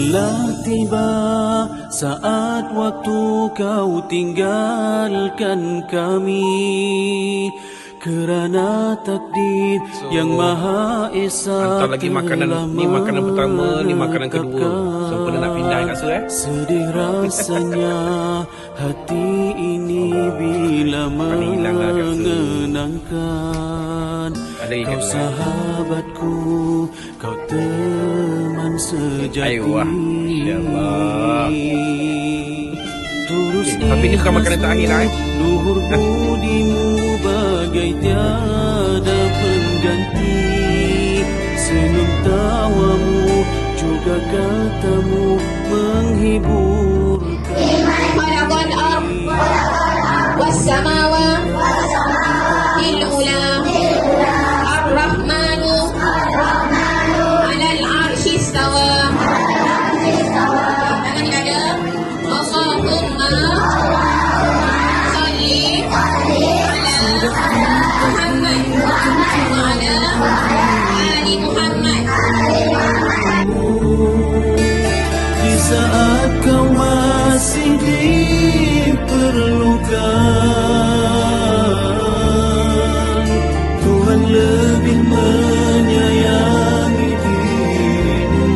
Telah tiba saat waktu kau tinggalkan kami, kerana takdir yang Maha Esa hantar lagi makanan. Ni makanan pertama, ni makanan kedua. Sempena nak pindah kat su Sedih rasanya hati ini bila mengenangkan kau sahabatku, kau teman sejati. Terus tapi ni bukan makanan terakhir luhur budimu bagai tiada pengganti. Senyum tawamu juga katamu menghiburkan. Khalaqal ard was samawati al-ula ar-rahmanu 'alal 'arsy istawa. Tangan dada. Allahumma salli ala Muhammad wa ala ali Muhammad. Di saat kau masih diperlukan, Tuhan lebih menyayangi dirimu.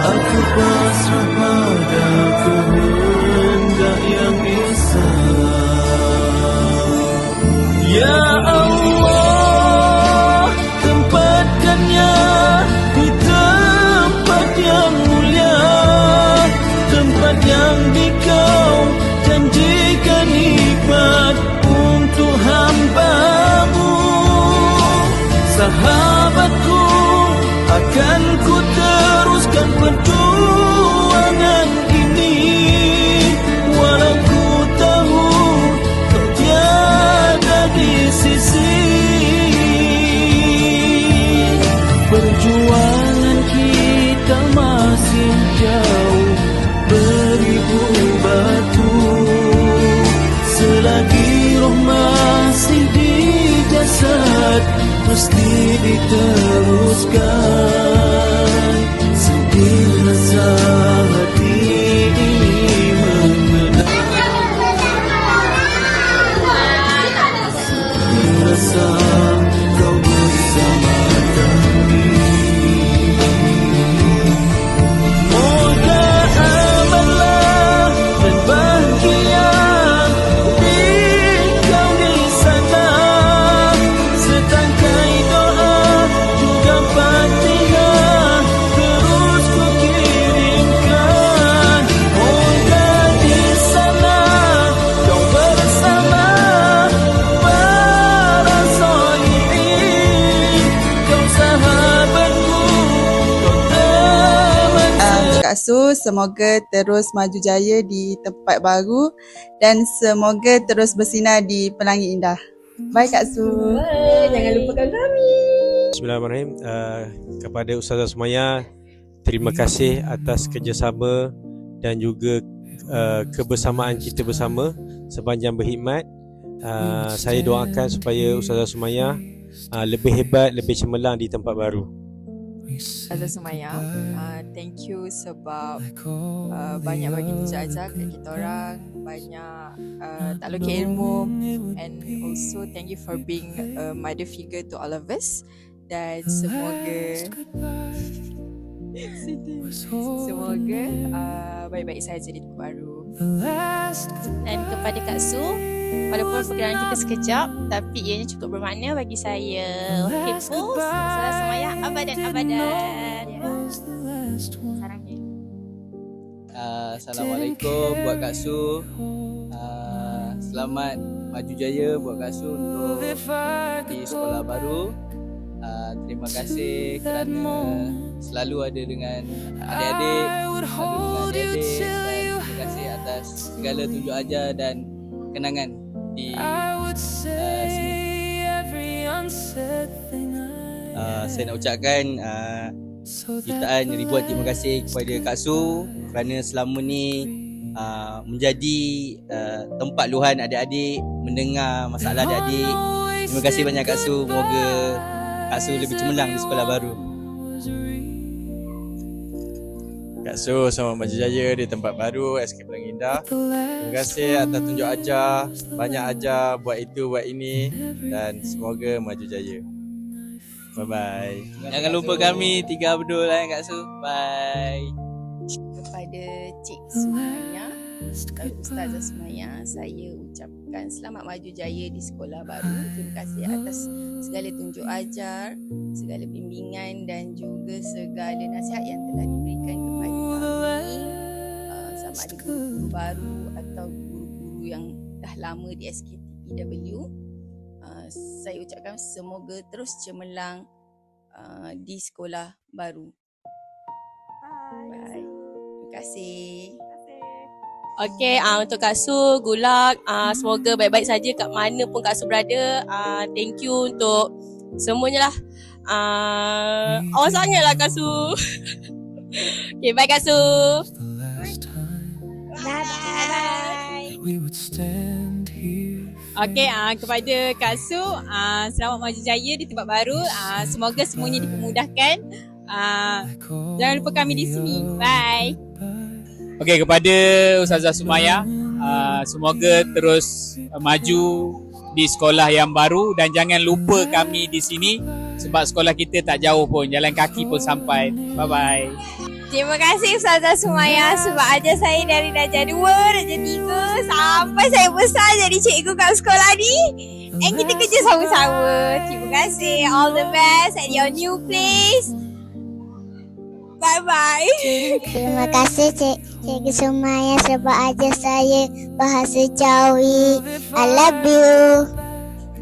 Aku pasrah pada kehendak yang esa. Ya Allah, tempatkannya di tempat yang mulia, tempat yang dikau janjikan nikmat untuk hamba-Mu. Sahabatku, akan ku teruskan perjuangan ini, walau ku tahu kau tiada di sisi. Perjuangan kita masih jauh beribu batu, selagi roh masih di jasad mesti diteruskan. Sedih rasa hati ini mengenang, rasa kau bersama kami. Moga amanlah dan bahagia di kau di sana. Setangkai doa juga Fatihah terus ku kirimkan. Moga di sana kau bersama para solihin. Kau sahabatku, kau teman Kak Su, semoga terus maju jaya di tempat baru dan semoga terus bersinar di Pelangi Indah. Bye Kak Su. Jangan lupakan kami. Bismillahirrahmanirrahim. Kepada Ustazah Sumayah, terima kasih atas kerjasama dan juga kebersamaan kita bersama sepanjang berkhidmat. Saya doakan supaya Ustazah Sumayah lebih hebat, lebih cemerlang di tempat baru. Ustazah Sumayah, thank you sebab banyak bagi ajar kat kita orang, banyak taklukkan ilmu, and also thank you for being a mother figure to all of us. Dan semoga baik-baik saja di tempat baru. Dan kepada Kak Su, walaupun pergerakan kita sekejap, tapi ianya cukup bermakna bagi saya. Hifuz, Ustazah Sumayah, abadan. Sarangnya. Assalamualaikum buat Kak Su. Selamat maju jaya buat Kak Su untuk di sekolah baru. Terima kasih kerana selalu ada dengan adik-adik, dan terima kasih atas segala tunjuk ajar dan kenangan di sini. Saya nak ucapkan jutaan ribuan terima kasih kepada Kak Su kerana selama ni menjadi tempat luahan adik-adik, mendengar masalah adik-adik. Terima kasih banyak Kak Su. Moga Kak Su lebih cemerlang di sekolah baru. Kak Su, selamat maju jaya di tempat baru SK Pelangi Indah. Terima kasih atas tunjuk ajar, banyak ajar buat itu buat ini dan semoga maju jaya. Bye bye. Jangan lupa kami 3 Abdul Kak Su. Bye. Kepada Cik Sumaya dan Ustazah Sumaya, saya ucapkan selamat maju jaya di sekolah baru. Terima kasih atas segala tunjuk ajar, segala bimbingan dan juga segala nasihat yang telah diberikan kepada kami, sama ada guru-guru baru atau guru-guru yang dah lama di SKTPW. Saya ucapkan semoga terus cemerlang di sekolah baru. Bye. Terima kasih. Okay, untuk Kak Su, good luck. Semoga baik-baik saja kat mana pun Kak Su berada. Thank you untuk semuanya lah. Awak sangatlah Kak Su. Okay, bye Kak Su. Bye-bye. Okay, kepada Kak Su, selamat maju jaya di tempat baru. Semoga semuanya dipermudahkan. Jangan lupa kami di sini. Bye. Okey, kepada Ustazah Sumaya, semoga terus maju di sekolah yang baru dan jangan lupa kami di sini sebab sekolah kita tak jauh pun, jalan kaki pun sampai. Bye bye. Terima kasih Ustazah Sumaya sebab ajar saya dari darjah 2, darjah 3 sampai saya besar jadi cikgu kat sekolah ni. And kita kerja sama-sama. Terima kasih. All the best at your new place. Bye-bye. Terima kasih Cikgu Sumaya sebab ajar saya bahasa Jawi. I love you.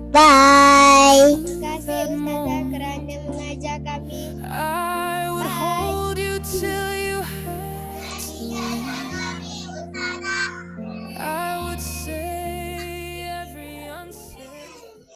Bye. Terima kasih Ustazah kerana mengajar kami. Bye.